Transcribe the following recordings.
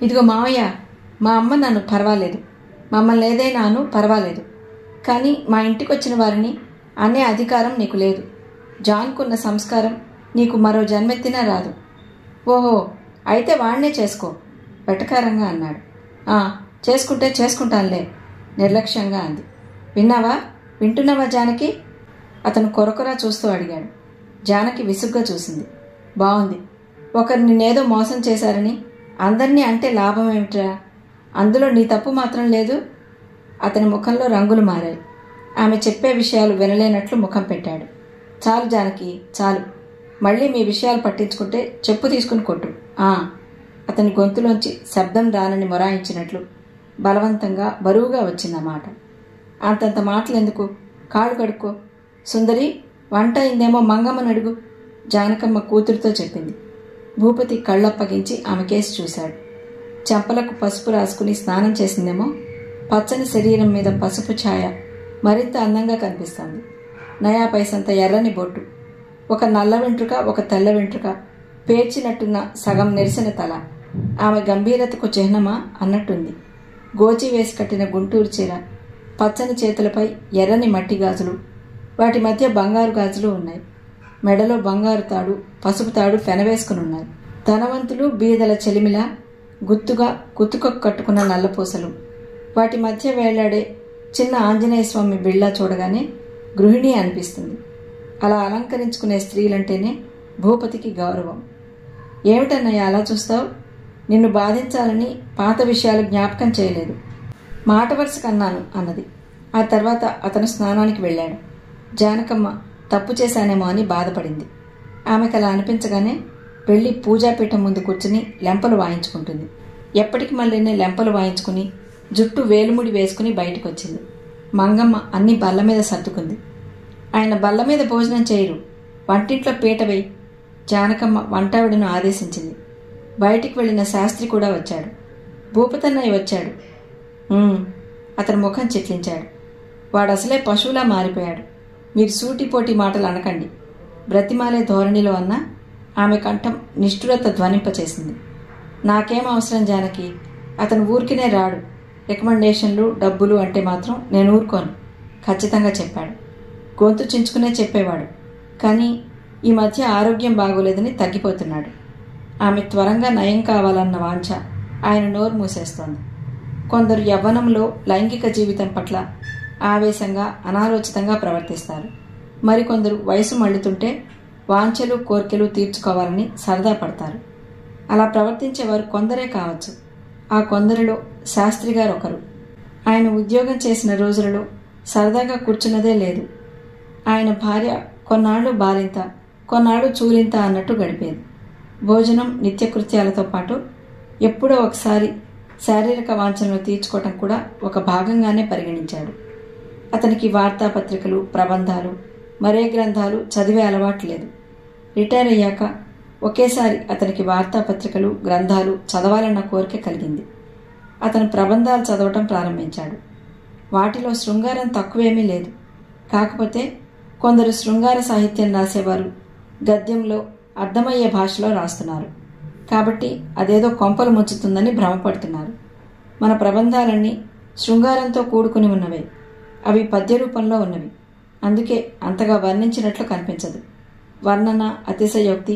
ఇదిగో మావయ్య, మా అమ్మ నన్ను పర్వాలేదు, మమ్మల్ని ఏదైనాను పర్వాలేదు, కానీ మా ఇంటికి వచ్చిన వారిని అనే అధికారం నీకు లేదు. జాన్కున్న సంస్కారం నీకు మరో జన్మెత్తినా రాదు. ఓహో, అయితే వాణ్ణే చేసుకో వెటకారంగా అన్నాడు. చేసుకుంటే చేసుకుంటానులే నిర్లక్ష్యంగా అంది. వింటున్నావా జానకి? అతను కొరకొరా చూస్తూ అడిగాడు. జానకి విసుగ్గా చూసింది. బాగుంది, ఒకరు నిన్నేదో మోసం చేశారని అందరినీ అంటే లాభం ఏమిట్రా? అందులో నీ తప్పు మాత్రం లేదు. అతని ముఖంలో రంగులు మారాయి. ఆమె చెప్పే విషయాలు వినలేనట్లు ముఖం పెట్టాడు. చాలు జానకి, చాలు. మళ్ళీ మీ విషయాలు పట్టించుకుంటే చెప్పు తీసుకుని కొట్టు. అతని గొంతులోంచి శబ్దం రానని మొరాయించినట్లు బలవంతంగా బరువుగా వచ్చిందన్నమాట. అంతంత మాటలెందుకు? కాళ్ళు కడుక్కో. సుందరి, వంట అయిందేమో మంగమ్మని అడుగు, జానకమ్మ కూతురితో చెప్పింది. భూపతి కళ్ళప్పగించి ఆమె కేసి చూశాడు. చెంపలకు పసుపు రాసుకుని స్నానం చేసిందేమో. పచ్చని శరీరం మీద పసుపు ఛాయ మరింత అందంగా కనిపిస్తోంది. నయా పైసంత ఎర్రని బొట్టు, ఒక నల్ల వెంట్రుక, ఒక తెల్ల వెంట్రుక, పేర్చినట్టున్న సగం నెరిసిన తల. ఆమె గంభీరతకు చిహ్నమా అన్నట్టుంది. గోచి వేసి కట్టిన గుంటూరు చీర, పచ్చని చేతులపై ఎర్రని మట్టి గాజులు, వాటి మధ్య బంగారు గాజులు ఉన్నాయి. మెడలో బంగారు తాడు, పసుపు తాడు పెనవేసుకునున్నాయి. ధనవంతులు బీదల చెలిమిలా గుత్తుగా కుతుకొక్క కట్టుకున్న నల్లపూసలు, వాటి మధ్య వేలాడే చిన్న ఆంజనేయ స్వామి బిళ్ళ చూడగానే గృహిణి అనిపిస్తుంది. అలా అలంకరించుకునే స్త్రీలంటేనే భూపతికి గౌరవం. ఏమిటన్నయ్య అలా చూస్తావు? నిన్ను బాధించాలని పాత విషయాలు జ్ఞాపకం చేయలేదు. మాట వరుసకు అన్నాను అన్నది. ఆ తర్వాత అతను స్నానానికి వెళ్ళాడు. జానకమ్మ తప్పు చేశానేమో అని బాధపడింది. ఆమెకు అలా అనిపించగానే వెళ్ళి పూజాపీఠం ముందు కూర్చుని లెంపలు వాయించుకుంటుంది. ఎప్పటికి మళ్ళీనే లెంపలు వాయించుకుని జుట్టు వేలుముడి వేసుకుని బయటకు వచ్చింది. మంగమ్మ అన్ని బల్ల మీద సర్దుకుంది. ఆయన బల్ల మీద భోజనం చేయరు, వంటింట్లో పీట వేయి, జానకమ్మ వంటావిడను ఆదేశించింది. బయటికి వెళ్ళిన శాస్త్రి కూడా వచ్చాడు. భూపతన్నయ్య వచ్చాడు. అతని ముఖం చిట్లించాడు. వాడు అసలే పశువులా మారిపోయాడు. మీరు సూటిపోటి మాటలు అనకండి, బ్రతిమాలే ధోరణిలో అన్న ఆమె కంఠం నిష్ఠురత ధ్వనింపచేసింది. నాకేం అవసరం జానకి, అతను ఊరికినే రాడు. రికమెండేషన్లు, డబ్బులు అంటే మాత్రం నేను ఊరుకోను ఖచ్చితంగా చెప్పాడు. గొంతు చించుకునే చెప్పేవాడు, కానీ ఈ మధ్య ఆరోగ్యం బాగోలేదని తగ్గిపోతున్నాడు. ఆమె త్వరగా నయం కావాలన్న వాంఛ ఆయన నోరు మూసేస్తోంది. కొందరు యవ్వనంలో లైంగిక జీవితం పట్ల ఆవేశంగా అనాలోచితంగా ప్రవర్తిస్తారు. మరికొందరు వయసు మళ్ళుతుంటే వాంఛలు కోర్కెలు తీర్చుకోవాలని సరదా పడతారు. అలా ప్రవర్తించేవారు కొందరే కావచ్చు. ఆ కొందరిలో శాస్త్రి గారు ఒకరు. ఆయన ఉద్యోగం చేసిన రోజులలో సరదాగా కూర్చున్నదే లేదు. ఆయన భార్య కొన్నాళ్ళు బాలింత, కొన్నాళ్ళు చూలింత అన్నట్టు గడిపేది. భోజనం, నిత్యకృత్యాలతో పాటు ఎప్పుడో ఒకసారి శారీరక వాంఛనలు తీర్చుకోవటం కూడా ఒక భాగంగానే పరిగణించాడు. అతనికి వార్తాపత్రికలు, ప్రబంధాలు, మరే గ్రంథాలు చదివే అలవాటు లేదు. రిటైర్ అయ్యాక ఒకేసారి అతనికి వార్తాపత్రికలు, గ్రంథాలు చదవాలన్న కోరిక కలిగింది. అతను ప్రబంధాలు చదవటం ప్రారంభించాడు. వాటిలో శృంగారం తక్కువేమీ లేదు. కాకపోతే కొందరు శృంగార సాహిత్యం రాసేవారు గద్యంలో అర్థమయ్యే భాషలో రాస్తున్నారు. కాబట్టి అదేదో కొంపలు ముంచుతుందని భ్రమపడుతున్నారు. మన ప్రబంధాలన్నీ శృంగారంతో కూడుకుని ఉన్నవే. అవి పద్య రూపంలో ఉన్నవి. అందుకే అంతగా వర్ణించినట్లు కనిపించదు. వర్ణన, అతిశయోక్తి,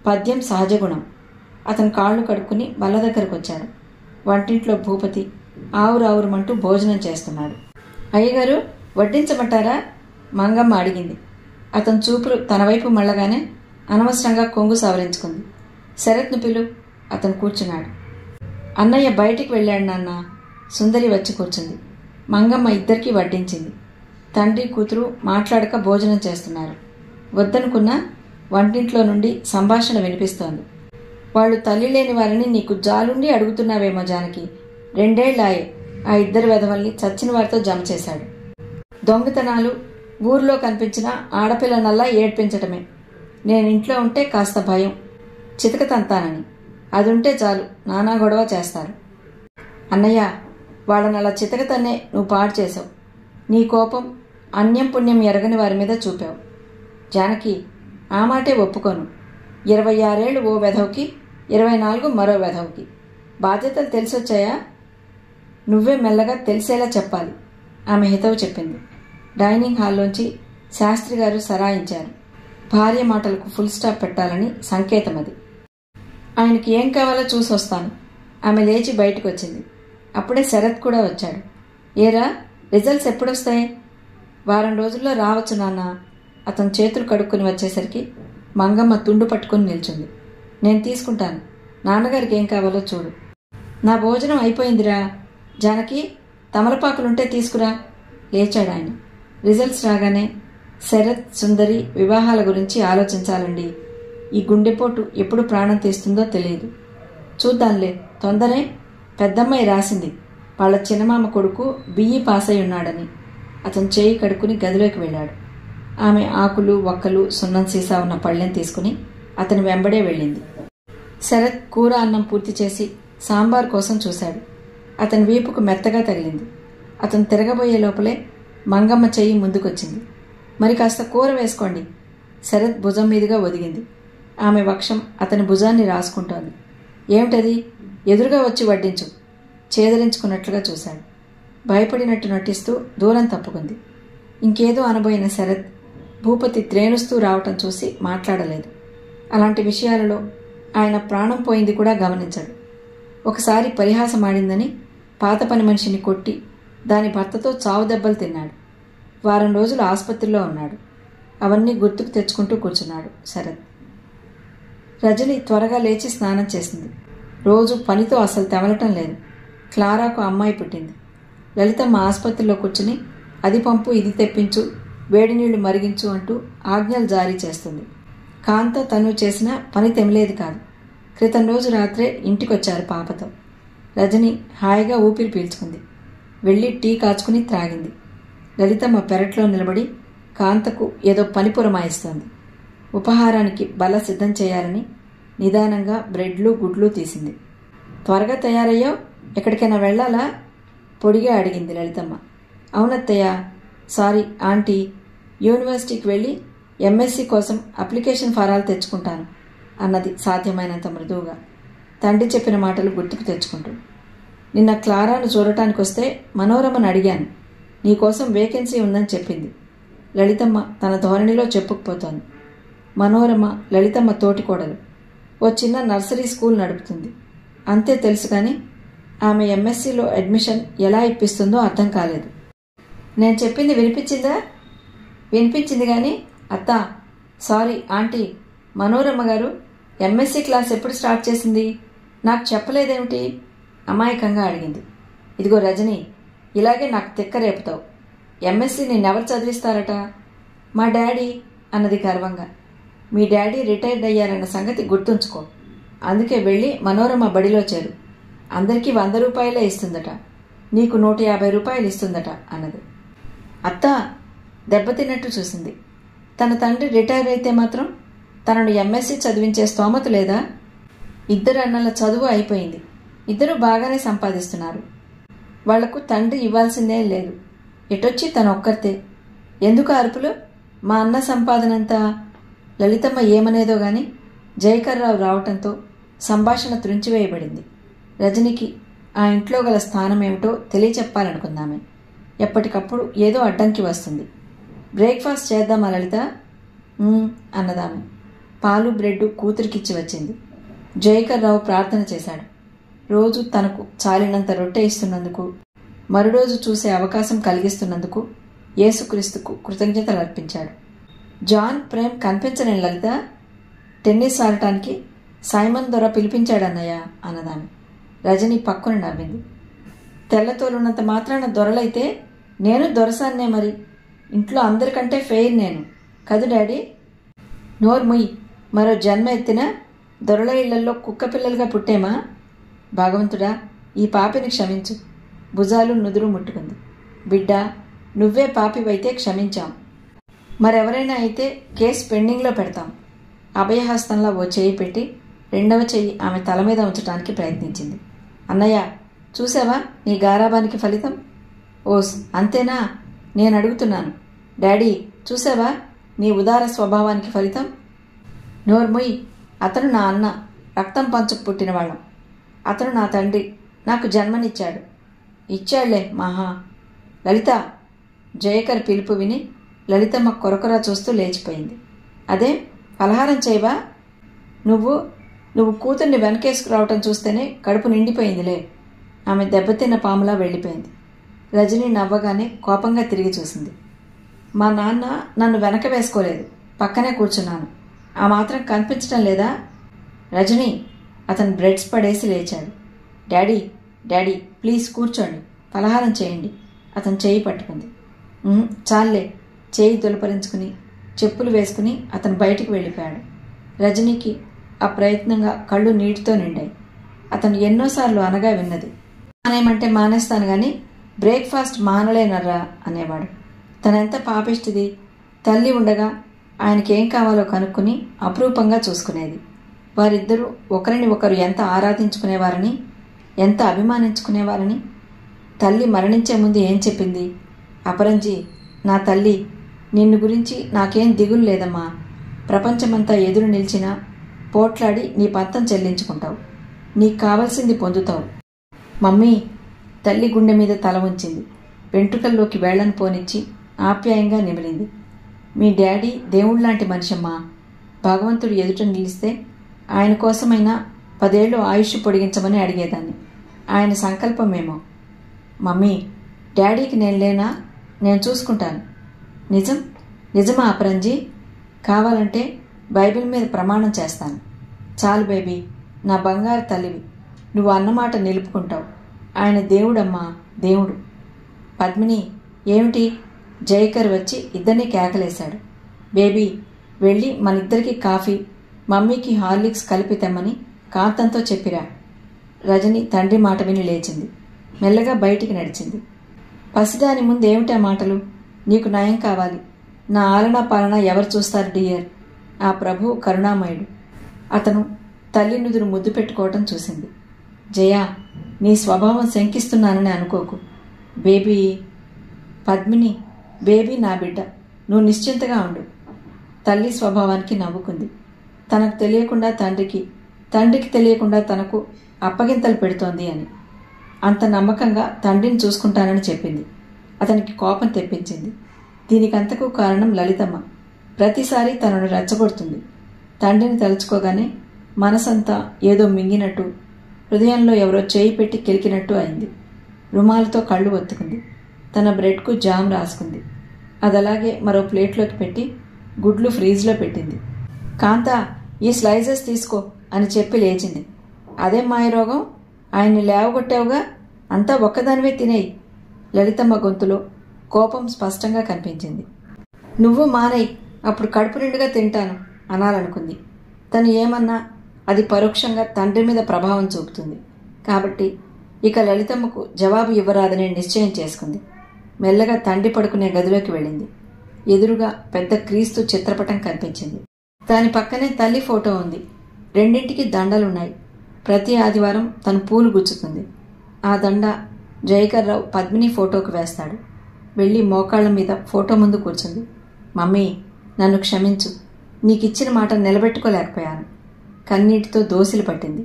పద్యం సహజ గుణం. అతను కాళ్ళు కడుక్కుని బల్ల దగ్గరకు వచ్చాడు. వంటింట్లో భూపతి ఆవురావురమంటూ భోజనం చేస్తున్నాడు. అయ్యగారు, వడ్డించమంటారా? మంగమ్మ అడిగింది. అతని చూపులు తన వైపు మళ్ళగానే అనవసరంగా కొంగు సవరించుకుంది. శరత్ను పిలు. అతను కూర్చున్నాడు. అన్నయ్య బయటికి వెళ్ళాడు నాన్న. సుందరి వచ్చి కూర్చుంది. మంగమ్మ ఇద్దరికీ వడ్డించింది. తండ్రి కూతురు మాట్లాడక భోజనం చేస్తున్నారు. వద్దనుకున్నా వంటింట్లో నుండి సంభాషణ వినిపిస్తోంది. వాళ్ళు తల్లి లేని వారిని నీకు జాలుండి అడుగుతున్నావేమో జానకి. 2 ఏళ్లాయే ఆ ఇద్దరు వెధవల్ని చచ్చిన వారితో జమ చేశాడు. దొంగతనాలు, ఊర్లో కనిపించిన ఆడపిల్లనల్లా ఏడ్పించటమే. నేను ఇంట్లో ఉంటే కాస్త భయం, చితకతంతానని. అదుంటే చాలు నానా గొడవ చేస్తారు. అన్నయ్య, వాళ్ళని అలా చితకతన్నే నువ్వు పాడు చేసావు. నీ కోపం అన్యం పుణ్యం ఎరగని వారి మీద చూపావు. జానకి, ఆ మాటే ఒప్పుకోను. 26 ఏళ్ళు ఓ వెధవుకి, 24 మరో వెధవుకి. బాధ్యతలు తెలిసొచ్చాయా? నువ్వే మెల్లగా తెలిసేలా చెప్పాలి ఆమె హితవు చెప్పింది. డైనింగ్ హాల్లోంచి శాస్త్రి గారు సరాయించారు. భార్య మాటలకు ఫుల్ స్టాప్ పెట్టాలని సంకేతం అది. ఆయనకి ఏం కావాలో చూసొస్తాను. ఆమె లేచి బయటకు వచ్చింది. అప్పుడే శరత్ కూడా వచ్చాడు. ఏరా, రిజల్ట్స్ ఎప్పుడొస్తాయి? వారం రోజుల్లో రావచ్చు నాన్న. అతను చేతులు కడుక్కొని వచ్చేసరికి మంగమ్మ తుండు పట్టుకుని నిల్చుంది. నేను తీసుకుంటాను. నాన్నగారికి ఏం కావాలో చూడు. నా భోజనం అయిపోయిందిరా. జానకి, తమలపాకులుంటే తీసుకురా. లేచాడు ఆయన. రిజల్ట్స్ రాగానే శరత్, సుందరి వివాహాల గురించి ఆలోచించాలండి. ఈ గుండెపోటు ఎప్పుడు ప్రాణం తీస్తుందో తెలియదు. చూద్దాంలే, తొందరే. పెద్దమ్మాయి రాసింది వాళ్ళ చిన్నమామ కొడుకు బిఈ పాస్ అయి ఉన్నాడని. అతను చేయి కడుక్కుని గదిలోకి వెళ్ళాడు. ఆమె ఆకులు, వక్కలు, సున్నం సీసా ఉన్న పళ్ళెం తీసుకుని అతని వెంబడే వెళ్ళింది. శరత్ కూర అన్నం పూర్తి చేసి సాంబార్ కోసం చూశాడు. అతని వీపుకు మెత్తగా తగిలింది. అతను తిరగబోయే లోపలే మంగమ్మ చెయ్యి ముందుకొచ్చింది. మరి కాస్త కూర వేసుకోండి. శరత్ భుజం మీదుగా ఒదిగింది. ఆమె వక్షం అతని భుజాన్ని రాసుకుంటోంది. ఏమిటది? ఎదురుగా వచ్చి వడ్డించు. చేదరించుకున్నట్లుగా చూశాడు. భయపడినట్టు నటిస్తూ దూరం తప్పుకుంది. ఇంకేదో అనబోయిన శరత్ భూపతి త్రేణుస్తూ రావటం చూసి మాట్లాడలేదు. అలాంటి విషయాలలో ఆయన ప్రాణం పోయింది కూడా గమనించాడు. ఒకసారి పరిహాసమాడిందని పాత పని మనిషిని కొట్టి దాని భర్తతో చావు దెబ్బలు తిన్నాడు. వారం రోజులు ఆసుపత్రిలో ఉన్నాడు. అవన్నీ గుర్తుకు తెచ్చుకుంటూ కూర్చున్నాడు శరత్. రజని త్వరగా లేచి స్నానం చేసింది. రోజు పనితో అసలు తెమలటం లేదు. క్లారాకు అమ్మాయి పుట్టింది. లలితమ్మ ఆసుపత్రిలో కూర్చుని అది పంపు, ఇది తెప్పించు, వేడి నీళ్లు మరిగించు అంటూ ఆజ్ఞలు జారీ చేస్తుంది. కాంత తను చేసిన పని తెమలేదు కాదు. క్రితం రోజు రాత్రే ఇంటికొచ్చారు పాపతో. రజని హాయిగా ఊపిరి పీల్చుకుంది. వెళ్ళి టీ కాచుకుని త్రాగింది. లలితమ్మ పెరట్లో నిలబడి కాంతకు ఏదో పని పురమాయిస్తోంది. ఉపహారానికి బల్ల సిద్ధం చేయాలని నిదానంగా బ్రెడ్లు, గుడ్లు తీసింది. త్వరగా తయారయ్యావు, ఎక్కడికైనా వెళ్ళాలా? పొడిగా అడిగింది లలితమ్మ. అవునత్తయ్య. సారీ ఆంటీ, యూనివర్సిటీకి వెళ్ళి ఎంఎస్సి కోసం అప్లికేషన్ ఫారాలు తెచ్చుకుంటాను అన్నది సాధ్యమైనంత మృదువుగా, తండ్రి చెప్పిన మాటలు గుర్తుకు తెచ్చుకుంటూ. నిన్న క్లారాను చూడటానికి వస్తే మనోరమను అడిగాను. నీకోసం వేకెన్సీ ఉందని చెప్పింది. లలితమ్మ తన ధోరణిలో చెప్పుకుపోతోంది. మనోరమ లలితమ్మ తోటికోడలు. ఓ చిన్న నర్సరీ స్కూల్ నడుపుతుంది. అంతే తెలుసు కానీ ఆమె ఎంఎస్సీలో అడ్మిషన్ ఎలా ఇప్పిస్తుందో అర్థం కాలేదు. నేను చెప్పింది వినిపించిందా? వినిపించింది కానీ అత్త, సారీ ఆంటీ, మనోరమ్మ గారు ఎంఎస్సీ క్లాస్ ఎప్పుడు స్టార్ట్ చేసింది? నాకు చెప్పలేదేమిటి? అమాయకంగా అడిగింది. ఇదిగో రజని, ఇలాగే నాకు తిక్క రేపుతావు. ఎంఎస్సీ నిన్నెవరు చదివిస్తారట? మా డాడీ అన్నది గర్వంగా. మీ డాడీ రిటైర్డ్ అయ్యారన్న సంగతి గుర్తుంచుకో. అందుకే వెళ్ళి మనోరమ బడిలో చేరు. అందరికీ 100 రూపాయలే ఇస్తుందట. నీకు 150 రూపాయలు ఇస్తుందట అన్నది. అత్త దెబ్బతిన్నట్టు చూసింది. తన తండ్రి రిటైర్ అయితే మాత్రం తనను ఎంఎస్సీ చదివించే స్తోమత లేదా? 2 అన్నల చదువు అయిపోయింది. 2 బాగానే సంపాదిస్తున్నారు. వాళ్లకు తండ్రి ఇవ్వాల్సిందే లేదు. ఎటొచ్చి తనొక్కరితే. ఎందుకు అరుపులు? మా అన్న సంపాదనంతా. లలితమ్మ ఏమనేదో గాని జయకర్రావు రావటంతో సంభాషణ త్రుంచివేయబడింది. రజనికి ఆ ఇంట్లో గల స్థానమేమిటో తెలియచెప్పాలనుకుందామే. ఎప్పటికప్పుడు ఏదో అడ్డంకి వస్తుంది. బ్రేక్ఫాస్ట్ చేద్దామా లలిత? అన్నదామె. పాలు, బ్రెడ్ కూతురికిచ్చి వచ్చింది. జయకర్రావు ప్రార్థన చేశాడు. రోజు తనకు చాలినంత రొట్టె ఇస్తున్నందుకు, మరురోజు చూసే అవకాశం కలిగిస్తున్నందుకు యేసుక్రీస్తుకు కృతజ్ఞతలు అర్పించాడు. జాన్ ప్రేమ్ కనిపించలేని లలిత. టెన్నిస్ ఆడటానికి సైమన్ దొర పిలిపించాడన్నయ్య అన్నదామె. రజని పక్కున నవ్వింది. తెల్లతోలున్నంత మాత్రాన దొరలైతే నేను దొరసాన్నే మరి. ఇంట్లో అందరికంటే ఫెయిర్ నేను కదు డాడీ? నోర్ముయ్. మరో జన్మ ఎత్తినా దొరల ఇళ్లలో కుక్క పిల్లలుగా పుట్టేమా? భగవంతుడా, ఈ పాపిని క్షమించు. భుజాలు, నుదురు ముట్టుకుంది. బిడ్డ, నువ్వే పాపివైతే క్షమించాం. మరెవరైనా అయితే కేసు పెండింగ్లో పెడతాం. అభయహస్తంలో ఓ చేయి పెట్టి 2వ చెయ్యి ఆమె తల మీద ఉంచడానికి ప్రయత్నించింది. అన్నయ్య, చూసావా నీ గారాబానికి ఫలితం? ఓస్ అంతేనా? నేను అడుగుతున్నాను. డాడీ, చూసావా నీ ఉదార స్వభావానికి ఫలితం? నోర్ముయ్. అతను నా అన్న, రక్తం పంచుకు పుట్టినవాళ్ళం. అతను నా తండ్రి, నాకు జన్మనిచ్చాడు. ఇచ్చాడులే మహా. లలిత! జయకర్ పిలుపు విని లలితమ్మ కొరకొర చూస్తూ లేచిపోయింది. అదే పలహారం చేయవా? నువ్వు కూతుర్ని వెనకేసుకురావటం చూస్తేనే కడుపు నిండిపోయిందిలే. ఆమె దెబ్బతిన్న పాములా వెళ్ళిపోయింది. రజని నవ్వగానే కోపంగా తిరిగి చూసింది. మా నాన్న నన్ను వెనక వేసుకోలేదు, పక్కనే కూర్చున్నాను. ఆ మాత్రం కనిపించడం లేదా? రజని! అతను బ్రెడ్స్ పడేసి లేచాడు. డాడీ, డాడీ ప్లీజ్ కూర్చోండి, పలహారం చేయండి. అతను చేయి పట్టుకుంది. చాలే. చేయి దులపరించుకుని చెప్పులు వేసుకుని అతను బయటికి వెళ్ళిపోయాడు. రజనీకి అప్రయత్నంగా కళ్ళు నీటితో నిండాయి. అతను ఎన్నోసార్లు అనగా విన్నది. మానేయమంటే మానేస్తాను కానీ బ్రేక్ఫాస్ట్ మానలేనర్రా అనేవాడు. తనెంత పాపిష్టిది. తల్లి ఉండగా ఆయనకేం కావాలో కనుక్కుని అపురూపంగా చూసుకునేది. వారిద్దరూ ఒకరిని ఒకరు ఎంత ఆరాధించుకునేవారని, ఎంత అభిమానించుకునేవారని. తల్లి మరణించే ముందు ఏం చెప్పింది? అపరంజి, నా తల్లి, నిన్ను గురించి నాకేం దిగులు లేదమ్మా. ప్రపంచమంతా ఎదురు నిలిచినా పోట్లాడి నీ పంతం చెల్లించుకుంటావు. నీకు కావలసింది పొందుతావు. మమ్మీ! తల్లి గుండె మీద తల ఉంచింది. వెంట్రుకల్లోకి వేళ్లను పోనిచ్చి ఆప్యాయంగా నిమిరింది. మీ డాడీ దేవుళ్లాంటి మనిషమ్మా. భగవంతుడు ఎదుట నిలిస్తే ఆయన కోసమైనా 10 ఏళ్ళు ఆయుష్ పొడిగించమని అడిగేదాన్ని. ఆయన సంకల్పమేమో. మమ్మీ, డాడీకి నేను లేనా? నేను చూసుకుంటాను. నిజమా అపరంజి? కావాలంటే బైబిల్ మీద ప్రమాణం చేస్తాను. చాలు బేబీ, నా బంగారు తల్లివి. నువ్వు అన్నమాట నిలుపుకుంటావు. ఆయన దేవుడమ్మా, దేవుడు. పద్మిని, ఏమిటి? జయకర్ వచ్చి ఇద్దరినీ కేకలేశాడు. బేబీ, వెళ్ళి మనిద్దరికీ కాఫీ, మమ్మీకి హార్లిక్స్ కలిపి తెమ్మని కాంతంతో చెప్పిరా. రజని తండ్రి మాట విని లేచింది. మెల్లగా బయటికి నడిచింది. పసిదాని ముందు ఏమిటా మాటలు? నీకు నయం కావాలి. నా ఆలనా పాలన ఎవరు చూస్తారు డియర్? ఆ ప్రభు కరుణామయుడు. అతను తల్లి నుదురు ముద్దు పెట్టుకోవటం చూసింది. జయా, నీ స్వభావం శంకిస్తున్నానని అనుకోకు. బేబీ. పద్మిని, బేబీ నా బిడ్డ, నువ్వు నిశ్చింతగా ఉండు. తల్లి స్వభావానికి నవ్వుకుంది. తనకు తెలియకుండా తండ్రికి, తండ్రికి తెలియకుండా తనకు అప్పగింతలు పెడుతోంది అని. అంత నమ్మకంగా తండ్రిని చూసుకుంటానని చెప్పింది. అతనికి కోపం తెప్పించింది. దీనికంతకు కారణం లలితమ్మ. ప్రతిసారి తనను రెచ్చగొడుతుంది. తండ్రిని తలుచుకోగానే మనసంతా ఏదో మింగినట్టు, హృదయంలో ఎవరో చేయి పెట్టి కెలికినట్టు అయింది. రుమాలతో కళ్ళు ఒత్తుకుంది. తన బ్రెడ్కు జామ్ రాసుకుంది. అదలాగే మరో ప్లేట్లోకి పెట్టి గుడ్లు ఫ్రీజ్లో పెట్టింది. కాంతా, ఈ స్లైసెస్ తీసుకో అని చెప్పి లేచింది. అదేం మాయరోగం? ఆయన్ని లేవగొట్టావుగా, అంతా ఒక్కదానివే తినేయి. లలితమ్మ గొంతులో కోపం స్పష్టంగా కనిపించింది. నువ్వు మానేయి, అప్పుడు కడుపు నిండుగా తింటాను అనాలనుకుంది. తను ఏమన్నా అది పరోక్షంగా తండ్రి మీద ప్రభావం చూపుతుంది. కాబట్టి ఇక లలితమ్మకు జవాబు ఇవ్వరాదనే నిశ్చయం చేసుకుంది. మెల్లగా తండ్రి పడుకునే గదిలోకి వెళ్ళింది. ఎదురుగా పెద్ద క్రీస్తు చిత్రపటం కనిపించింది. దాని పక్కనే తల్లి ఫోటో ఉంది. రెండింటికి దండలున్నాయి. ప్రతి ఆదివారం తను పూలు గుచ్చుతుంది. ఆ దండ జయకర్రావు పద్మిని ఫోటోకు వేస్తాడు. వెళ్ళి మోకాళ్ల మీద ఫోటో ముందు కూర్చుంది. మమ్మీ, నన్ను క్షమించు. నీకిచ్చిన మాట నిలబెట్టుకోలేకపోయాను. కన్నీటితో దోసిలు పట్టింది.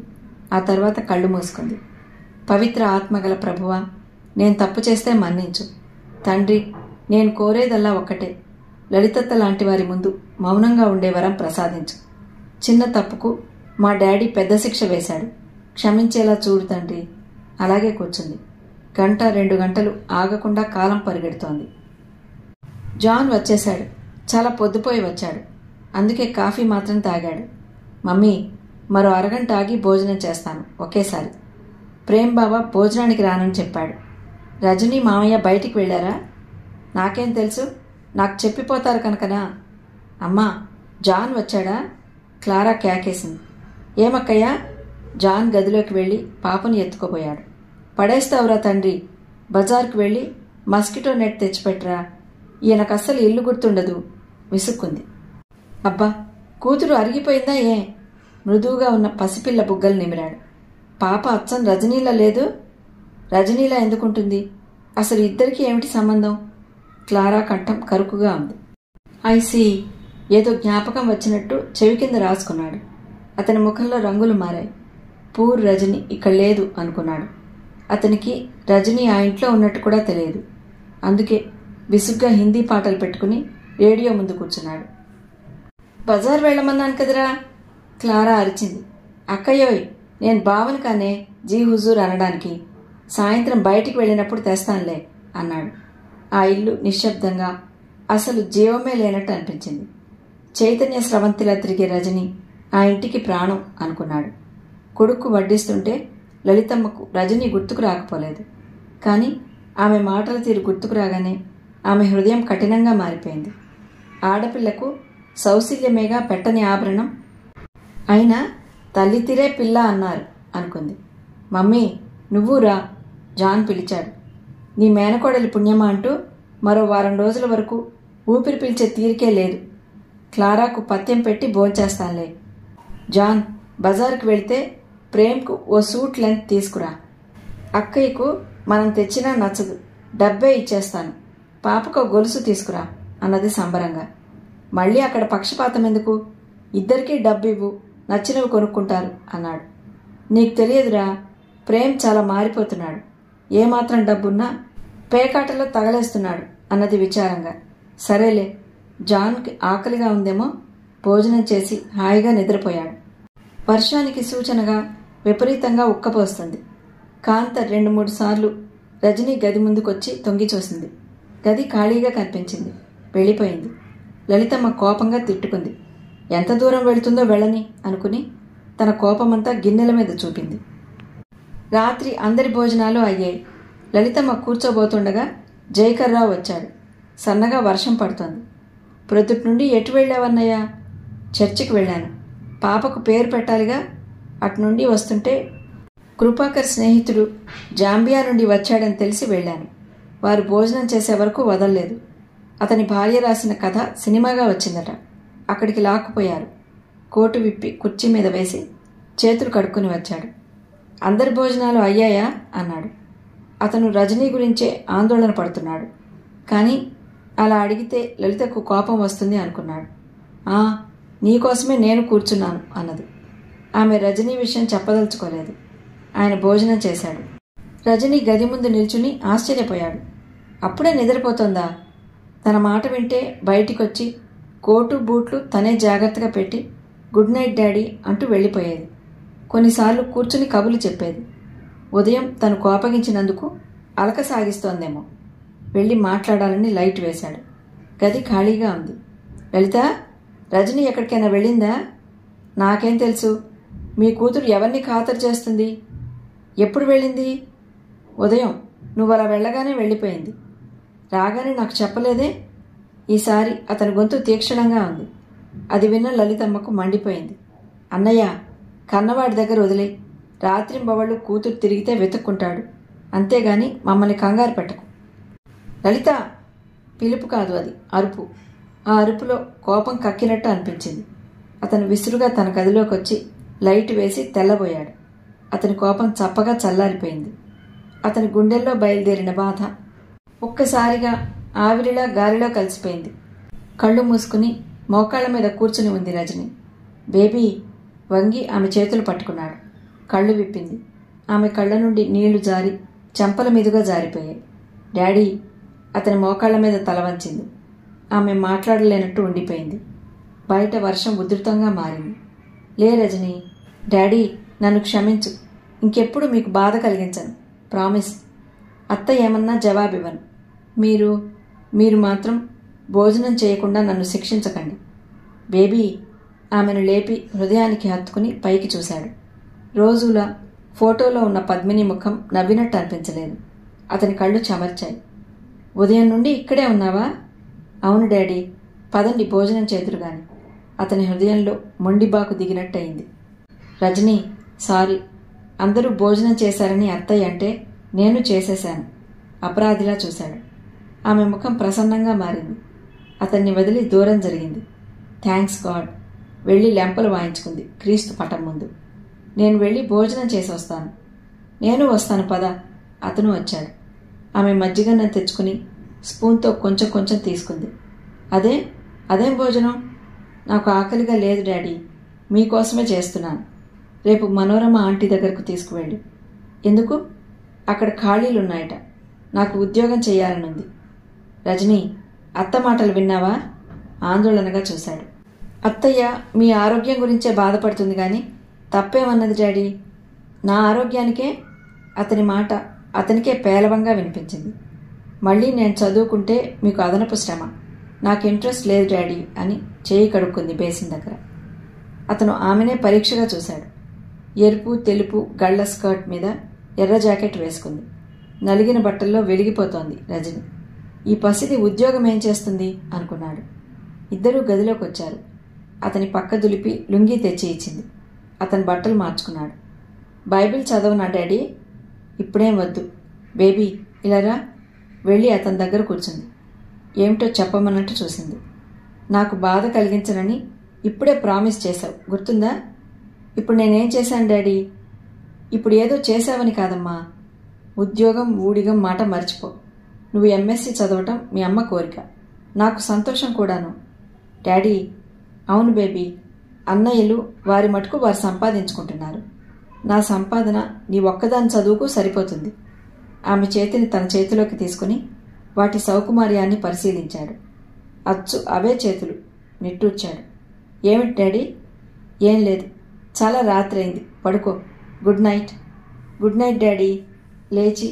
ఆ తర్వాత కళ్ళు మూసుకుంది. పవిత్ర ఆత్మగల ప్రభువా, నేను తప్పు చేస్తే మన్నించు. తండ్రి, నేను కోరేదల్లా ఒక్కటే, లలితత్త లాంటి వారి ముందు మౌనంగా ఉండే వరం ప్రసాదించు. చిన్న తప్పుకు మా డాడీ పెద్ద శిక్ష వేశాడు, క్షమించేలా చూడు తండ్రి. అలాగే కూర్చుంది. 1-2 గంటలు ఆగకుండా కాలం పరిగెడుతోంది. జాన్ వచ్చేశాడు. చాలా పొద్దుపోయి వచ్చాడు. అందుకే కాఫీ మాత్రం తాగాడు. మమ్మీ, మరో అరగంట ఆగి భోజనం చేస్తాను ఒకేసారి. ప్రేమ్ బాబా భోజనానికి రానని చెప్పాడు. రజనీ మామయ్య బయటికి వెళ్ళారా? నాకేం తెలుసు, నాకు చెప్పిపోతారు కనుకనా. అమ్మా, జాన్ వచ్చాడా? క్లారా కేకేసింది. ఏమక్కయ్యా? జాన్ గదిలోకి వెళ్ళి పాపను ఎత్తుకోబోయాడు. పడేస్తావురా తండ్రి, బజార్కు వెళ్ళి మస్కిటో నెట్ తెచ్చిపెట్టరా. ఈయనకస్సలు ఇల్లు గుర్తుండదు విసుక్కుంది. అబ్బా, కూతురు అరిగిపోయిందా ఏ? మృదువుగా ఉన్న పసిపిల్ల బుగ్గలు నిమిరాడు. పాప అచ్చం రజనీలా లేదు. రజనీలా ఎందుకుంటుంది? అసలు ఇద్దరికీ ఏమిటి సంబంధం? క్లారా కంఠం కరుకుగా ఉంది. ఐసీ. ఏదో జ్ఞాపకం వచ్చినట్టు చెవి కింద రాసుకున్నాడు. అతని ముఖంలో రంగులు మారాయి. పూర్ రజని ఇక్కడ లేదు అనుకున్నాడు. అతనికి రజని ఆ ఇంట్లో ఉన్నట్టు కూడా తెలియదు. అందుకే విసుగ్గా హిందీ పాటలు పెట్టుకుని రేడియో ముందు కూర్చున్నాడు. బజార్ వెళ్ళమన్నాను కదరా, క్లారా అరిచింది. అక్కయ్యోయ్, నేను బావని కానే జీ హుజూర్ అనడానికి. సాయంత్రం బయటికి వెళ్ళినప్పుడు తెస్తానులే అన్నాడు. ఆ ఇల్లు నిశ్శబ్దంగా, అసలు జీవమే లేనట్టు అనిపించింది. చైతన్య స్రవంతిలా తిరిగే రజని ఆ ఇంటికి ప్రాణం అనుకున్నాడు. కొడుకు వడ్డిస్తుంటే లలితమ్మకు రజని గుర్తుకు రాకపోలేదు. కానీ ఆమె మాటల తీరు గుర్తుకు రాగానే ఆమె హృదయం కఠినంగా మారిపోయింది. ఆడపిల్లకు సౌశల్యమేగా పెట్టని ఆభరణం, అయినా తల్లి తీరే పిల్ల అన్నారు అనుకుంది. మమ్మీ నువ్వు రా, జాన్ పిలిచాడు. నీ మేనకోడలి పుణ్యమా అంటూ మరో వారం రోజుల వరకు ఊపిరి పీల్చే తీరికే లేదు. క్లారాకు పత్యం పెట్టి భోంచేస్తానులే. జాన్, బజార్కి వెళితే ప్రేమ్కు ఓ సూట్ లెంత్ తీసుకురా. అక్కయ్యకు మనం తెచ్చినా నచ్చదు, డబ్బే ఇచ్చేస్తాను. పాపకు గొలుసు తీసుకురా అన్నది సంబరంగా. మళ్ళీ అక్కడ పక్షపాతం ఎందుకు? ఇద్దరికీ డబ్బు ఇవ్వు, నచ్చినవి కొనుక్కుంటారు అన్నాడు. నీకు తెలియదురా, ప్రేమ్ చాలా మారిపోతున్నాడు. ఏమాత్రం డబ్బున్నా పేకాటలో తగలేస్తున్నాడు అన్నది విచారంగా. సరేలే, జాన్కి ఆకలిగా ఉందేమో, భోజనం చేసి హాయిగా నిద్రపోయాడు. వర్షానికి సూచనగా విపరీతంగా ఉక్కపోస్తుంది. కాంత 2-3 సార్లు రజని గది ముందుకొచ్చి తొంగి చూసింది. గది ఖాళీగా కనిపించింది. వెళ్ళిపోయింది. లలితమ్మ కోపంగా తిట్టుకుంది. ఎంత దూరం వెళుతుందో వెళ్ళని అనుకుని తన కోపమంతా గిన్నెల మీద చూపింది. రాత్రి అందరి భోజనాలు అయ్యాయి. లలితమ్మ కూర్చోబోతుండగా జయకర్రావు వచ్చాడు. సన్నగా వర్షం పడుతోంది. ప్రొద్దుటి నుండి ఎటు వెళ్ళావన్నయ్యా? చర్చికి వెళ్ళాను. పాపకు పేరు పెట్టాలిగా. అటునుండి వస్తుంటే కృపాకర్ స్నేహితుడు జాంబియా నుండి వచ్చాడని తెలిసి వెళ్ళాను. వారు భోజనం చేసే వరకు వదల్లేదు. అతని భార్య రాసిన కథ సినిమాగా వచ్చిందట. అక్కడికి లాక్కుపోయారు. కోటు విప్పి కుర్చీ మీద వేసి చేతులు కడుక్కుని వచ్చాడు. అందరి భోజనాలు అయ్యాయా అన్నాడు. అతను రజనీ గురించే ఆందోళన పడుతున్నాడు. కానీ అలా అడిగితే లలితకు కోపం వస్తుంది అనుకున్నాడు. నీకోసమే నేను కూర్చున్నాను అన్నది. ఆమె రజనీ విషయం చెప్పదలుచుకోలేదు. ఆయన భోజనం చేశాడు. రజనీ గది ముందు నిల్చుని ఆశ్చర్యపోయాడు. అప్పుడే నిద్రపోతోందా? తన మాట వింటే బయటికొచ్చి కోటు బూట్లు తనే జాగ్రత్తగా పెట్టి గుడ్ నైట్ డాడీ అంటూ వెళ్ళిపోయేది. కొన్నిసార్లు కూర్చుని కబులు చెప్పేది. ఉదయం తను కోపగించినందుకు అలక సాగిస్తోందేమో. వెళ్ళి మాట్లాడాలని లైట్ వేశాడు. గది ఖాళీగా ఉంది. లలిత, రజని ఎక్కడికైనా వెళ్ళిందా? నాకేం తెలుసు. మీ కూతురు ఎవరిని ఖాతరు చేస్తుంది? ఎప్పుడు వెళ్ళింది? ఉదయం. నువ్వు అలా వెళ్ళగానే వెళ్ళిపోయింది. రాగానే నాకు చెప్పలేదే? ఈసారి అతని గొంతు తీక్షణంగా ఉంది. అది విన్న లలితమ్మకు మండిపోయింది. అన్నయ్య, కన్నవాడి దగ్గర వదిలే. రాత్రింబవళ్ళు కూతురు తిరిగితే వెతుక్కుంటాడు. అంతేగాని మమ్మల్ని కంగారు పెట్టకు. లలిత! పిలుపు కాదు, అది అరుపు. ఆ అరుపులో కోపం కక్కినట్టు అనిపించింది. అతను విసురుగా తన గదిలోకి వచ్చి లైట్ వేసి తెల్లబోయాడు. అతని కోపం చప్పగా చల్లారిపోయింది. అతని గుండెల్లో బయలుదేరిన బాధ ఒక్కసారిగా ఆవిరిలా గాలిలో కలిసిపోయింది. కళ్ళు మూసుకుని మోకాళ్ల మీద కూర్చుని ఉంది రజని. బేబీ! వంగి ఆమె చేతులు పట్టుకున్నాడు. కళ్ళు విప్పింది. ఆమె కళ్ళ నుండి నీళ్లు జారి చెంపల మీదుగా జారిపోయాయి. డాడీ! అతని మోకాళ్ల మీద తల వంచింది. ఆమె మాట్లాడలేనట్టు ఉండిపోయింది. బయట వర్షం ఉధృతంగా మారింది. లే రజని, డాడీ నన్ను క్షమించు. ఇంకెప్పుడు మీకు బాధ కలిగించను. ప్రామిస్. అత్త ఏమన్నా జవాబివ్వను. మీరు మాత్రం భోజనం చేయకుండా నన్ను శిక్షించకండి. బేబీ! ఆమెను లేపి హృదయానికి హత్తుకుని పైకి చూశాడు. రోజులా ఫోటోలో ఉన్న పద్మిని ముఖం నవ్వినట్టు అనిపించలేదు. అతని కళ్ళు చెమర్చాయి. ఉదయం నుండి ఇక్కడే ఉన్నావా? అవును డాడీ. పదండి భోజనం చేదురుగాని. అతని హృదయంలో మొండిబాకు దిగినట్టయింది. రజనీ, సారీ. అందరూ భోజనం చేశారని అత్తయ్య అంటే నేను చేసేశాను. అపరాధిలా చూశాడు. ఆమె ముఖం ప్రసన్నంగా మారింది. అతన్ని వదిలి దూరం జరిగింది. Thanks God. వెళ్ళి లెంపలు వాయించుకుంది క్రీస్తు పటం ముందు. నేను వెళ్ళి భోజనం చేసి వస్తాను. నేను వస్తాను పద. అతను వచ్చాడు. ఆమె మజ్జిగన్నం తెచ్చుకుని స్పూన్తో కొంచెం కొంచెం తీసుకుంది. అదేం భోజనం? నాకు ఆకలిగా లేదు డాడీ. మీకోసమే చేస్తున్నాను. రేపు మనోరమ ఆంటీ దగ్గరకు తీసుకువెళ్ళు. ఎందుకు? అక్కడ ఖాళీలున్నాయట. నాకు ఉద్యోగం చేయాలనుంది. రజనీ, అత్త మాటలు విన్నావా? ఆందోళనగా చూశాడు. అత్తయ్య మీ ఆరోగ్యం గురించే బాధపడుతుంది కానీ తప్పేమన్నది డాడీ? నా ఆరోగ్యానికే? అతని మాట అతనికే పేలవంగా వినిపించింది. మళ్ళీ నేను చదువుకుంటే మీకు అదనపు శ్రమ. నాకు ఇంట్రెస్ట్ లేదు డాడీ అని చేయి కడుక్కుంది బేసిన్ దగ్గర. అతను ఆమెనే పరీక్షగా చూశాడు. ఎరుపు తెలుపు గళ్ల స్కర్ట్ మీద ఎర్ర జాకెట్ వేసుకుంది. నలిగిన బట్టల్లో వెలిగిపోతోంది రజని. ఈ పసిది ఉద్యోగం ఏం చేస్తుంది అనుకున్నాడు. ఇద్దరూ గదిలోకి వచ్చారు. అతని పక్క దులిపి లుంగీ తెచ్చి ఇచ్చింది. అతని బట్టలు మార్చుకున్నాడు. బైబిల్ చదవనా డాడీ? ఇప్పుడేం వద్దు. బేబీ ఇలారా. వెళ్ళి అతని దగ్గర కూర్చుంది. ఏమిటో చెప్పమన్నట్టు చూసింది. నాకు బాధ కలిగించనని ఇప్పుడే ప్రామిస్ చేశావు, గుర్తుందా? ఇప్పుడు నేనేం చేశాను డాడీ? ఇప్పుడు ఏదో చేశావని కాదమ్మా. ఉద్యోగం ఊడిగం మాట మర్చిపో. నువ్వు ఎంఎస్సి చదవటం మీ అమ్మ కోరిక, నాకు సంతోషం కూడాను. డాడీ, అవును బేబీ, అన్నయ్యలు వారి మటుకు వారు సంపాదించుకుంటున్నారు. నా సంపాదన నీ ఒక్కదాని చదువుకు సరిపోతుంది. ఆమె చేతిని తన చేతిలోకి తీసుకుని వాటి సౌకుమార్యాన్ని పరిశీలించాడు. అచ్చు అవే చేతులు. నిట్టూర్చాడు. ఏమిటి డాడీ? ఏం లేదు. చాలా రాత్రైంది, పడుకో. Good night. Good night daddy. లేచి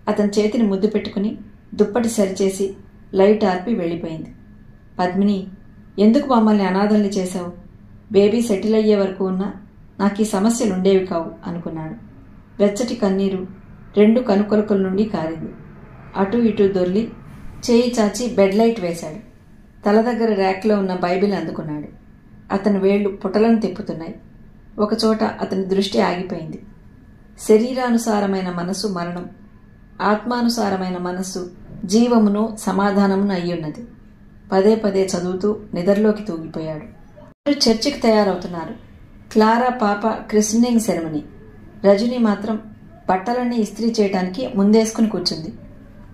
అతని చేతిని ముద్దు పెట్టుకుని దుప్పటి సరిచేసి లైట్ ఆర్పి వెళ్ళిపోయింది. పద్మిని, ఎందుకు మమ్మల్ని అనాథల్ని చేశావు? బేబీ సెటిల్ అయ్యే వరకు ఉన్నా నాకు ఈ సమస్యలు ఉండేవి కావు అనుకున్నాడు. వెచ్చటి కన్నీరు రెండు కనుకొలకల నుండి కారింది. అటూ ఇటూ దొర్లి చేయి చాచి బెడ్ లైట్ వేశాడు. తల దగ్గర ర్యాక్లో ఉన్న బైబిల్ అందుకున్నాడు. అతని వేళ్లు పుటలను తిప్పుతున్నాయి. ఒకచోట అతని దృష్టి ఆగిపోయింది. శరీరానుసారమైన మనసు మరణం, ఆత్మానుసారమైన మనస్సు జీవమును సమాధానమును అయ్యున్నది. పదే పదే చదువుతూ నిద్రలోకి తూగిపోయాడు. చర్చికి తయారవుతున్నారు. క్లారా పాప క్రిస్టనింగ్ సెరమనీ. రజనీ మాత్రం బట్టలన్నీ ఇస్త్రీ చేయడానికి ముందేసుకుని కూర్చుంది.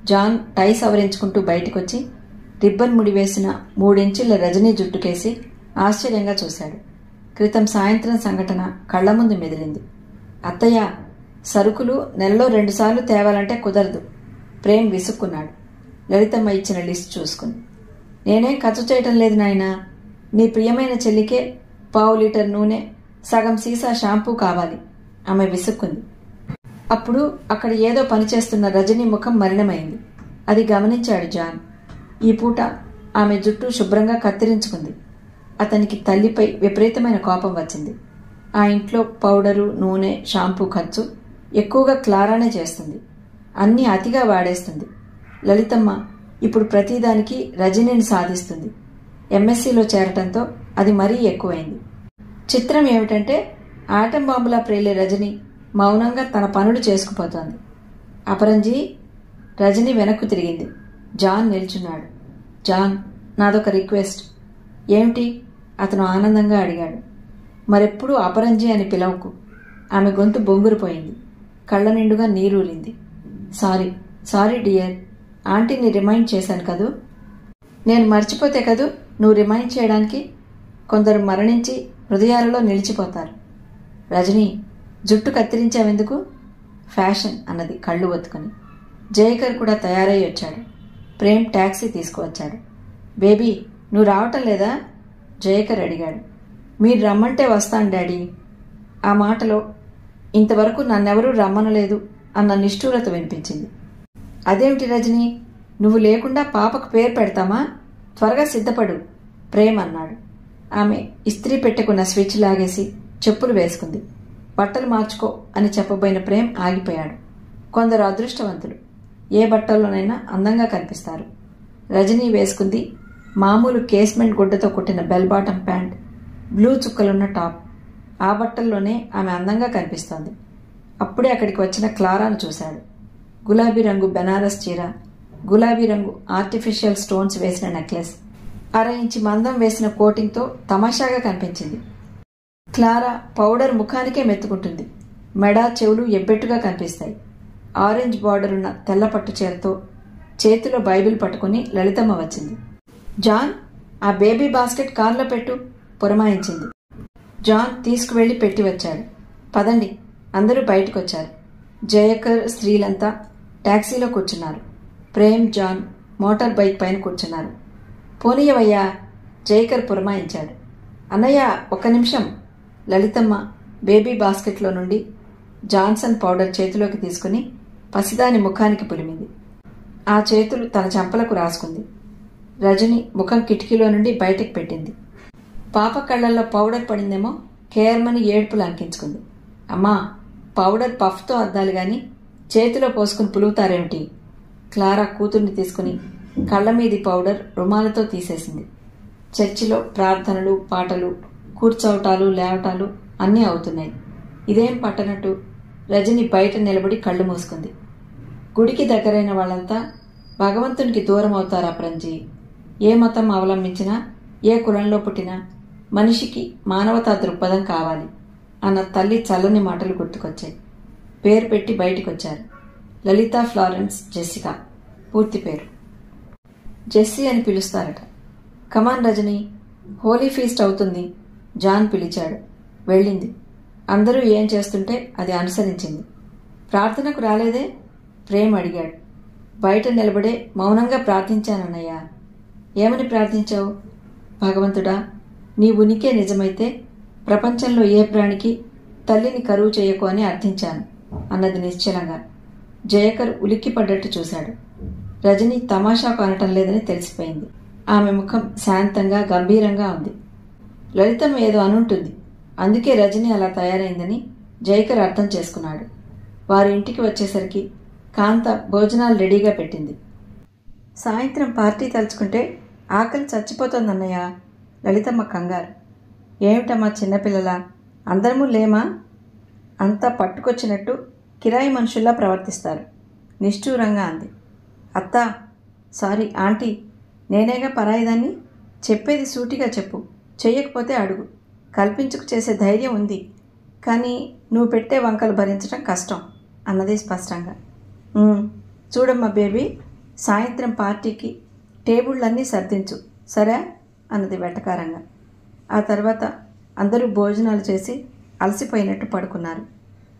జాన్ టై సవరించుకుంటూ బయటికొచ్చి రిబ్బన్ ముడివేసిన 3 ఇంచుల రజనీ జుట్టుకేసి ఆశ్చర్యంగా చూశాడు. క్రితం సాయంత్రం సంఘటన కళ్ల ముందు మెదిలింది. అత్తయ్య, సరుకులు నెలలో 2 సార్లు తేవాలంటే కుదరదు. ప్రేమ్ విసుక్కున్నాడు లలితమ్మ ఇచ్చిన లిస్ట్ చూసుకుని. నేనేం ఖర్చు చేయటం లేదు నాయనా. నీ ప్రియమైన చెల్లికే 1/4 లీటర్ నూనె, సగం సీసా షాంపూ కావాలి. ఆమె విసుక్కుంది. అప్పుడు అక్కడ ఏదో పనిచేస్తున్న రజనీ ముఖం మలినమైంది. అది గమనించాడు జాన్. ఈ పూట ఆమె జుట్టు శుభ్రంగా కత్తిరించుకుంది. అతనికి తల్లిపై విపరీతమైన కోపం వచ్చింది. ఆ ఇంట్లో పౌడరు, నూనె, షాంపూ ఖర్చు ఎక్కువగా క్లారానే చేస్తుంది. అన్నీ అతిగా వాడేస్తుంది. లలితమ్మ ఇప్పుడు ప్రతిదానికి రజనీని సాధిస్తుంది. ఎంఎస్సీలో చేరటంతో అది మరీ ఎక్కువైంది. చిత్రం ఏమిటంటే ఆటం బాంబులా ప్రేలే రజని మౌనంగా తన పనులు చేసుకుపోతోంది. అపరంజీ. రజని వెనక్కు తిరిగింది. జాన్ నిల్చున్నాడు. జాన్, నాదొక రిక్వెస్ట్. ఏమిటి? అతను ఆనందంగా అడిగాడు. మరెప్పుడూ అపరంజీ అని పిలవకు. ఆమె గొంతు బొంగురుపోయింది. కళ్ళ నిండుగా నీరూరింది. Sorry sorry dear. ఆంటీని రిమైండ్ చేశాను కదూ. నేను మర్చిపోతే కదూ నువ్వు రిమైండ్ చేయడానికి. కొందరు మరణించి హృదయాలలో నిలిచిపోతారు. రజనీ, జుట్టు కత్తిరించావెందుకు? ఫ్యాషన్ అన్నది కళ్ళు ఒత్తుకుని. జయకర్ కూడా తయారై వచ్చాడు. ప్రేమ్ ట్యాక్సీ తీసుకువచ్చాడు. బేబీ, నువ్వు రావటం లేదా? జయకర్ అడిగాడు. మీరు రమ్మంటే వస్తాను డాడీ. ఆ మాటలో ఇంతవరకు నన్నెవరూ రమ్మనలేదు అన్న నిష్ఠూరత వినిపించింది. అదేమిటి రజనీ, నువ్వు లేకుండా పాపకు పేరు పెడతామా? త్వరగా సిద్ధపడు, ప్రేమ్ అన్నాడు. ఆమె ఇస్త్రీ పెట్టుకున్న స్విచ్ లాగేసి చెప్పులు వేసుకుంది. బట్టలు మార్చుకో అని చెప్పబోయిన ప్రేమ్ ఆగిపోయాడు. కొందరు అదృష్టవంతులు ఏ బట్టల్లోనైనా అందంగా కనిపిస్తారు. రజనీ వేసుకుంది మామూలు కేస్మెంట్ గుడ్డతో కుట్టిన బెల్ బాటం ప్యాంట్, బ్లూ చుక్కలున్న టాప్. ఆ బట్టల్లోనే ఆమె అందంగా కనిపిస్తోంది. అప్పుడే అక్కడికి వచ్చిన క్లారాను చూశాడు. గులాబీ రంగు బెనారస్ చీర, గులాబీ రంగు ఆర్టిఫిషియల్ స్టోన్స్ వేసిన నెక్లెస్, 1/2 ఇంచి మందం వేసిన కోటింగ్తో తమాషాగా కనిపించింది. క్లారా పౌడర్ ముఖానికే మెత్తుకుంటుంది. మెడ, చెవులు ఎబ్బెట్టుగా కనిపిస్తాయి. ఆరెంజ్ బార్డరున్న తెల్ల పట్టు చీరతో చేతిలో బైబిల్ పట్టుకుని లలితమ్మ వచ్చింది. జాన్, ఆ బేబీ బాస్కెట్ కార్లో పెట్టు పురమాయించింది. జాన్ తీసుకువెళ్లి పెట్టి వచ్చాడు. పదండి. అందరూ బయటకు వచ్చారు. జయకర్ స్త్రీలంతా ట్యాక్సీలో కూర్చున్నారు. ప్రేమ్, జాన్ మోటార్ బైక్ పైన కూర్చున్నారు. పోనీయవయ్యా, జయకర్ పురమాయించాడు. అన్నయ్య, ఒక్క నిమిషం. లలితమ్మ బేబీ బాస్కెట్లో నుండి జాన్సన్ పౌడర్ చేతిలోకి తీసుకుని పసిదాని ముఖానికి పులిమింది. ఆ చేతులు తన చెంపలకు రాసుకుంది. రజని ముఖం కిటికీలో నుండి బయటకు పెట్టింది. పాప కళ్లల్లో పౌడర్ పడిందేమో కేర్మని ఏడుపులు అంకించుకుంది. అమ్మా, పౌడర్ పఫ్తో అద్దాలి గాని చేతిలో పోసుకుని పులుగుతారేమిటి? క్లారా కూతుర్ని తీసుకుని కళ్ల మీది పౌడర్ రుమాలతో తీసేసింది. చర్చిలో ప్రార్థనలు, పాటలు, కూర్చోవటాలు, లేవటాలు అన్నీ అవుతున్నాయి. ఇదేం పట్టనట్టు రజని బయట నిలబడి కళ్ళు మూసుకుంది. గుడికి దగ్గరైన వాళ్ళంతా భగవంతునికి దూరం అవుతారా ప్రంజీ? ఏ మతం అవలంబించినా, ఏ కులంలో పుట్టినా మనిషికి మానవతా దృక్పథం కావాలి అన్న తల్లి చల్లని మాటలు గుర్తుకొచ్చాయి. పేరు పెట్టి బయటికొచ్చారు. లలితా ఫ్లారెన్స్ జెస్సికా, పూర్తి పేరు. జెస్సీ అని పిలుస్తారట. కమాన్ రజని, హోలీ ఫీస్ట్ అవుతుంది. జాన్ పిలిచాడు. వెళ్ళింది. అందరూ ఏం చేస్తుంటే అది అనుసరించింది. ప్రార్థనకు రాలేదే? ప్రేమ్ అడిగాడు. బయట నిలబడే మౌనంగా ప్రార్థించానన్నయ్యా. ఏమని ప్రార్థించావు? భగవంతుడా, నీ ఉనికే నిజమైతే ప్రపంచంలో ఏ ప్రాణికి తల్లిని కరువు చేయకు అని అర్థించాను అన్నది నిశ్చలంగా. జయకర్ ఉలిక్కిపడ్డట్టు చూశాడు. రజని తమాషాకు అనటం లేదని తెలిసిపోయింది. ఆమె ముఖం శాంతంగా, గంభీరంగా ఉంది. లలితమ్మ ఏదో అనుంటుంది, అందుకే రజని అలా తయారైందని జయకర్ అర్థం చేసుకున్నాడు. వారి ఇంటికి వచ్చేసరికి కాంత భోజనాలు రెడీగా పెట్టింది. సాయంత్రం పార్టీ తలుచుకుంటే ఆకలి చచ్చిపోతోందన్నయ్య. లలితమ్మ కంగారు. ఏమిటమ్మా చిన్నపిల్లలా, అందరము లేమా? అంతా పట్టుకొచ్చినట్టు కిరాయి మనుషుల్లా ప్రవర్తిస్తారు. నిష్ఠూరంగా అంది. అత్తా, సారీ ఆంటీ, నేనేగా పరాయిదాన్ని. చెప్పేది సూటిగా చెప్పు, చెయ్యకపోతే అడుగు. కల్పించుకు చేసే ధైర్యం ఉంది, కానీ నువ్వు పెట్టే వంకలు భరించడం కష్టం అన్నది స్పష్టంగా. చూడమ్మా బేబీ, సాయంత్రం పార్టీకి టేబుళ్ళన్నీ సర్దించు, సరే అన్నది వెటకారంగా. ఆ తర్వాత అందరూ భోజనాలు చేసి అలసిపోయినట్టు పడుకున్నారు.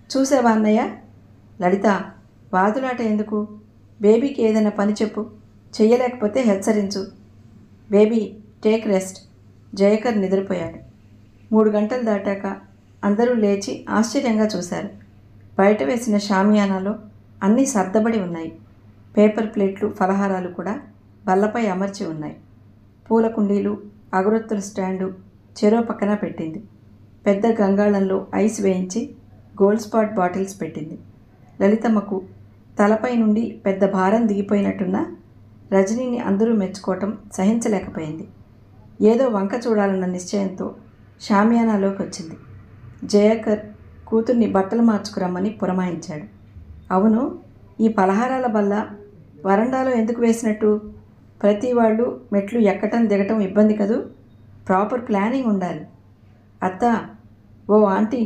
చూసావా అన్నయ్య? లలిత, వాదులాట ఎందుకు? బేబీకి ఏదైనా పని చెప్పు, చెయ్యలేకపోతే హెచ్చరించు. Baby, take rest. జయకర్ నిద్రపోయాడు. 3 గంటలు దాటాక అందరూ లేచి ఆశ్చర్యంగా చూశారు. బయట వేసిన షామియానాలో అన్నీ సర్దబడి ఉన్నాయి. పేపర్ ప్లేట్లు, ఫలహారాలు కూడా బల్లపై అమర్చి ఉన్నాయి. పూల కుండీలు, అగరొత్తుల స్టాండు చెరో పక్కన పెట్టింది. పెద్ద గంగాళంలో ఐస్ వేయించి గోల్డ్ స్పాట్ బాటిల్స్ పెట్టింది. లలితమ్మకు తలపై నుండి పెద్ద భారం దిగిపోయినట్టున్న రజనీని అందరూ మెచ్చుకోవటం సహించలేకపోయింది. ఏదో వంక చూడాలన్న నిశ్చయంతో షామియానాలోకి వచ్చింది. జయకర్ కూతుర్ని బట్టలు మార్చుకురమ్మని పురమాయించాడు. అవును, ఈ పలహారాల బల్ల వరండాలో ఎందుకు వేసినట్టు? ప్రతి వాళ్ళు మెట్లు ఎక్కటం దిగటం ఇబ్బంది కదూ. ప్రాపర్ ప్లానింగ్ ఉండాలి. అత్తా, ఓ ఆంటీ,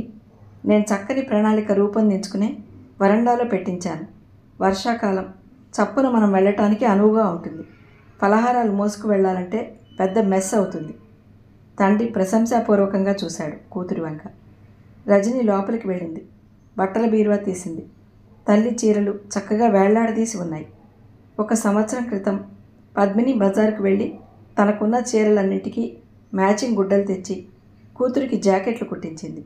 నేను చక్కని ప్రణాళిక రూపొందించుకునే వరండాలో పెట్టించాను. వర్షాకాలం చప్పున మనం వెళ్ళటానికి అనువుగా ఉంటుంది. పలహారాలు మోసుకు వెళ్ళాలంటే పెద్ద మెస్ అవుతుంది. తండ్రి ప్రశంసాపూర్వకంగా చూశాడు కూతురి వంక. రజని లోపలికి వెళ్ళింది. బట్టల బీరువా తీసింది. తల్లి చీరలు చక్కగా వేళ్లాడదీసి ఉన్నాయి. 1 సంవత్సరం క్రితం పద్మిని బజార్కు వెళ్ళి తనకున్న చీరలన్నింటికీ మ్యాచింగ్ గుడ్డలు తెచ్చి కూతురికి జాకెట్లు కుట్టించింది.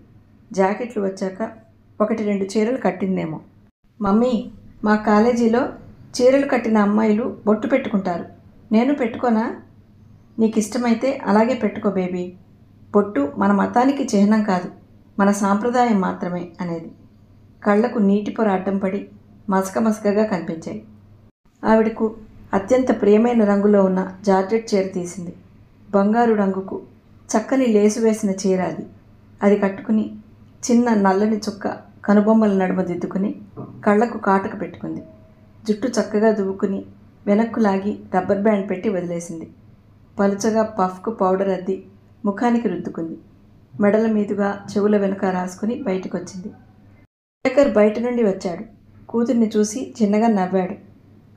జాకెట్లు వచ్చాక 1-2 చీరలు కట్టిందేమో. మమ్మీ, మా కాలేజీలో చీరలు కట్టిన అమ్మాయిలు బొట్టు పెట్టుకుంటారు, నేను పెట్టుకోనా? నీకు ఇష్టమైతే అలాగే పెట్టుకో బేబీ. బొట్టు మన మతానికి చిహ్నం కాదు, మన సాంప్రదాయం మాత్రమే అనేది. కళ్లకు నీటి పొర అడ్డం పడి మసకగా కనిపించాయి. ఆవిడకు అత్యంత ప్రియమైన రంగులో ఉన్న జార్జెట్ చీర తీసింది. బంగారు రంగుకు చక్కని లేసు వేసిన చీర అది. అది కట్టుకుని చిన్న నల్లని చుక్క కనుబొమ్మల నడుమ దిద్దుకుని కళ్లకు కాటుక పెట్టుకుంది. జుట్టు చక్కగా దువ్వుకుని వెనక్కు లాగి రబ్బర్ బ్యాండ్ పెట్టి వదిలేసింది. పలుచగా పఫ్కు పౌడర్ అద్ది ముఖానికి రుద్దుకుంది. మెడల మీదుగా చెవుల వెనుక రాసుకుని బయటకొచ్చింది. శేఖర్ బయట నుండి వచ్చాడు. కూతుర్ని చూసి చిన్నగా నవ్వాడు.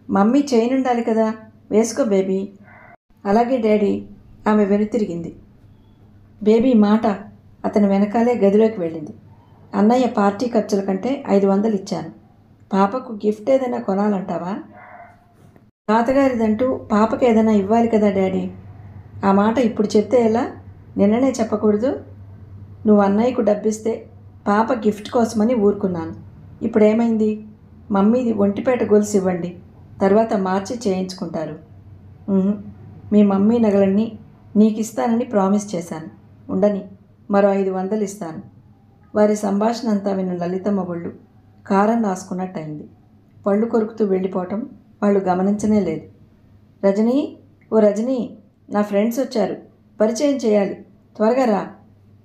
మమ్మీ చేయనుండాలి కదా, వేసుకో బేబీ. అలాగే డాడీ. ఆమె వెనుతిరిగింది. బేబీ మాట అతని వెనకాలే గదిలోకి వెళ్ళింది. అన్నయ్య పార్టీ ఖర్చుల కంటే 500 ఇచ్చాను. పాపకు గిఫ్ట్ ఏదైనా కొనాలంటావా? తాతగారిదంటూ పాపకి ఏదైనా ఇవ్వాలి కదా డాడీ. ఆ మాట ఇప్పుడు చెప్తే ఎలా? నిన్ననే చెప్పకూడదు? నువ్వు అన్నయ్యకు డబ్బిస్తే పాప గిఫ్ట్ కోసమని ఊరుకున్నాను. ఇప్పుడేమైంది? మమ్మీది ఒంటిపేట గొలుసు ఇవ్వండి, తర్వాత మార్చి చేయించుకుంటారు. మీ మమ్మీ నగలన్నీ నీకు ఇస్తానని ప్రామిస్ చేశాను. ఉండని, మరో 500 ఇస్తాను. వారి సంభాషణ అంతా విన్న లలితమ్మ ఒళ్ళు కారం రాసుకున్నట్టయింది. పళ్ళు కొరుకుతూ వెళ్ళిపోవటం వాళ్ళు గమనించనే లేదు. రజనీ, ఓ రజనీ, నా ఫ్రెండ్స్ వచ్చారు, పరిచయం చేయాలి, త్వరగా రా,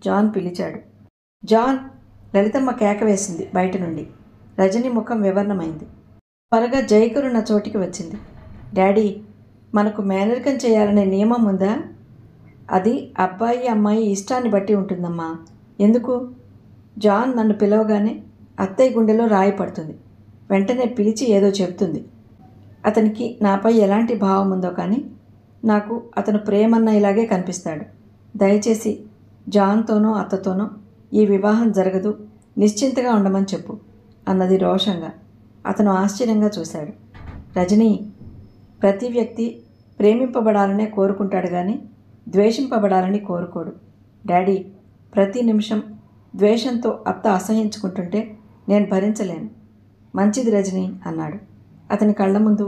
జాన్ పిలిచాడు. జాన్! లలితమ్మ కేక వేసింది బయట నుండి. రజని ముఖం వివర్ణమైంది. త్వరగా జైకరున్న చోటికి వచ్చింది. డాడీ, మనకు మేనరికం చేయాలనే నియమం ఉందా? అది అబ్బాయి అమ్మాయి ఇష్టాన్ని బట్టి ఉంటుందమ్మా. ఎందుకు? జాన్ నన్ను పిలవగానే అత్తయ్య గుండెలో రాయి పడుతుంది. వెంటనే పిలిచి ఏదో చెప్తుంది. అతనికి నాపై ఎలాంటి భావం ఉందో కానీ నాకు అతను ప్రేమన్న ఇలాగే కనిపిస్తాడు. దయచేసి జాన్తోనో అత్తతోనో ఈ వివాహం జరగదు, నిశ్చింతగా ఉండమని చెప్పు అన్నది రోషంగా. అతను ఆశ్చర్యంగా చూశాడు. రజనీ, ప్రతి వ్యక్తి ప్రేమింపబడాలనే కోరుకుంటాడు కానీ ద్వేషింపబడాలని కోరుకోడు. డాడీ, ప్రతి నిమిషం ద్వేషంతో అత్త అసహించుకుంటుంటే నేను భరించలేను. మంచిది రజనీ అన్నాడు. అతని కళ్ళ ముందు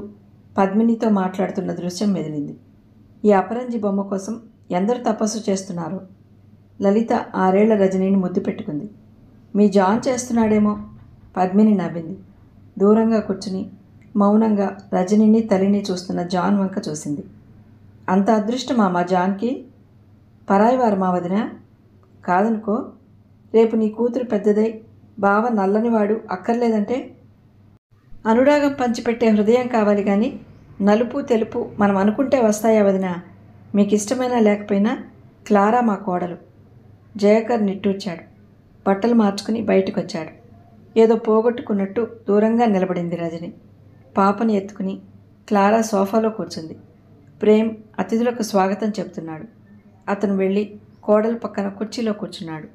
పద్మినితో మాట్లాడుతున్న దృశ్యం మెదిలింది. ఈ అపరంజి బొమ్మ కోసం ఎందరు తపస్సు చేస్తున్నారో. లలిత 6 ఏళ్ల రజనీని ముద్దు పెట్టుకుంది. మీ జాన్ చేస్తున్నాడేమో. పద్మిని నవ్వింది. దూరంగా కూర్చుని మౌనంగా రజనీని తల్లిని చూస్తున్న జాన్ వంక చూసింది. అంత అదృష్టమా మా జాన్కి? పరాయివారు మా వదిన కాదనుకో. రేపు నీ కూతురు పెద్దదై బావ నల్లనివాడు అక్కర్లేదంటే? అనురాగం పంచిపెట్టే హృదయం కావాలి కానీ నలుపు తెలుపు మనం అనుకుంటే వస్తాయా వదిన? మీకు ఇష్టమైనా లేకపోయినా క్లారా మా కోడలు. జయకర్ నిట్టూర్చాడు. బట్టలు మార్చుకుని బయటకు వచ్చాడు. ఏదో పోగొట్టుకున్నట్టు దూరంగా నిలబడింది రజని. పాపని ఎత్తుకుని క్లారా సోఫాలో కూర్చుంది. ప్రేమ్ అతిథులకు స్వాగతం చెప్తున్నాడు. అతను వెళ్ళి కోడలు పక్కన కుర్చీలో కూర్చున్నాడు.